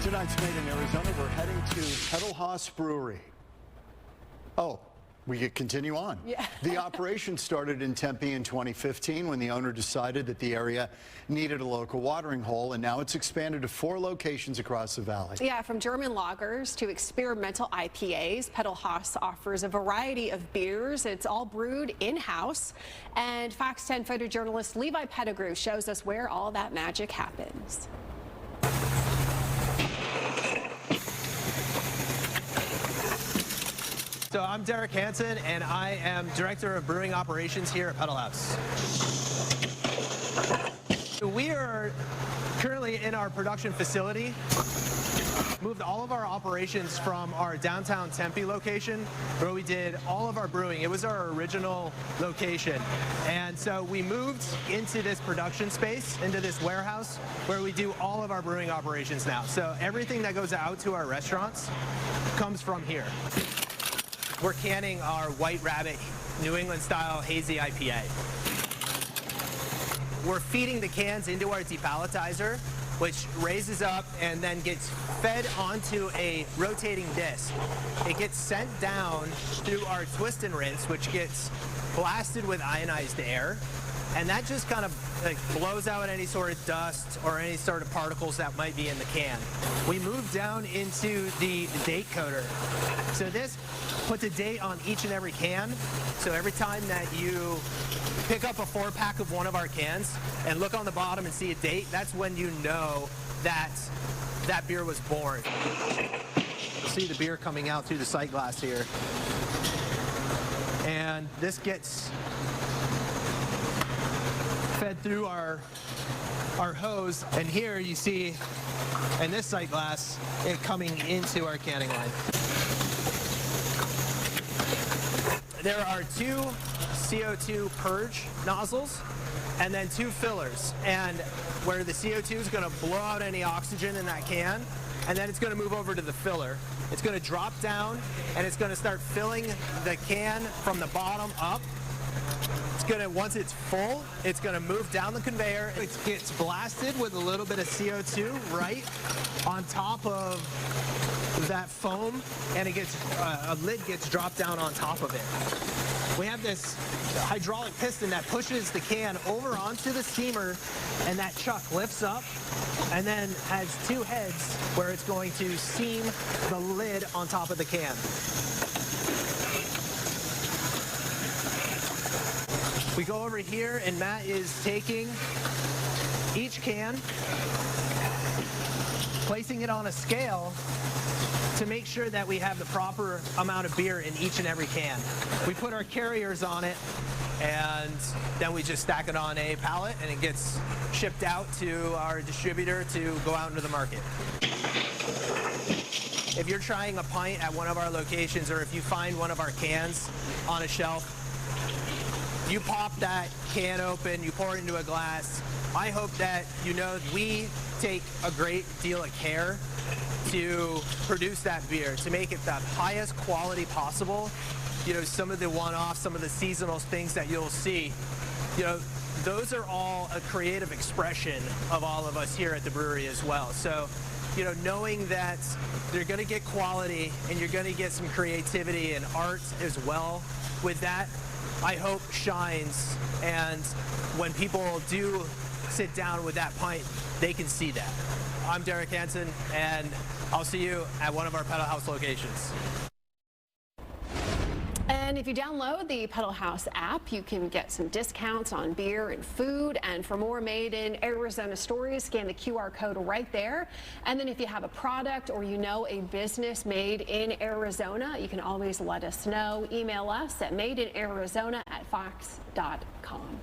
Tonight's Made in Arizona, we're heading to Haus Brewery. Oh, we could continue on. Yeah. The operation started in Tempe in 2015 when the owner decided that the area needed a local watering hole, and now it's expanded to 4 locations across the valley. Yeah, from German lagers to experimental IPAs, Haus offers a variety of beers. It's all brewed in-house. And Fox 10 photojournalist Levi Pettigrew shows us where all that magic happens. So I'm Derek Hansen, and I am Director of Brewing Operations here at Haus. We are currently in our production facility. Moved all of our operations from our downtown Tempe location, where we did all of our brewing. It was our original location. And so we moved into this production space, into this warehouse, where we do all of our brewing operations now. So everything that goes out to our restaurants comes from here. We're canning our White Rabbit New England style hazy IPA. We're feeding the cans into our depalletizer, which raises up and then gets fed onto a rotating disc. It gets sent down through our twist and rinse, which gets blasted with ionized air. And that just kind of blows out any sort of dust or any sort of particles that might be in the can. We move down into the date coder. So this puts a date on each and every can. So every time that you pick up a 4-pack of one of our cans and look on the bottom and see a date, that's when you know that that beer was born. You'll see the beer coming out through the sight glass here. And this gets fed through our hose, and here you see in this sight glass it coming into our canning line. There are 2 CO2 purge nozzles and then 2 fillers, and where the CO2 is going to blow out any oxygen in that can, and then it's going to move over to the filler. It's going to drop down and it's going to start filling the can from the bottom up. Once it's full, it's going to move down the conveyor. It gets blasted with a little bit of CO2 right on top of that foam, and it gets a lid gets dropped down on top of it. We have this hydraulic piston that pushes the can over onto the steamer, and that chuck lifts up and then has 2 heads where it's going to seam the lid on top of the can. We go over here, and Matt is taking each can, placing it on a scale to make sure that we have the proper amount of beer in each and every can. We put our carriers on it, and then we just stack it on a pallet, and it gets shipped out to our distributor to go out into the market. If you're trying a pint at one of our locations, or if you find one of our cans on a shelf, you pop that can open, you pour it into a glass. I hope that you know we take a great deal of care to produce that beer, to make it the highest quality possible. You know, some of the one-offs, some of the seasonal things that you'll see, you know, those are all a creative expression of all of us here at the brewery as well. So, you know, knowing that you're going to get quality and you're going to get some creativity and art as well with that, I hope shines, and when people do sit down with that pint, they can see that. I'm Derek Hansen, and I'll see you at one of our Haus locations. And if you download the Haus app, you can get some discounts on beer and food. And for more Made in Arizona stories, scan the QR code right there. And then if you have a product or you know a business made in Arizona, you can always let us know. Email us at madeinarizona@fox.com.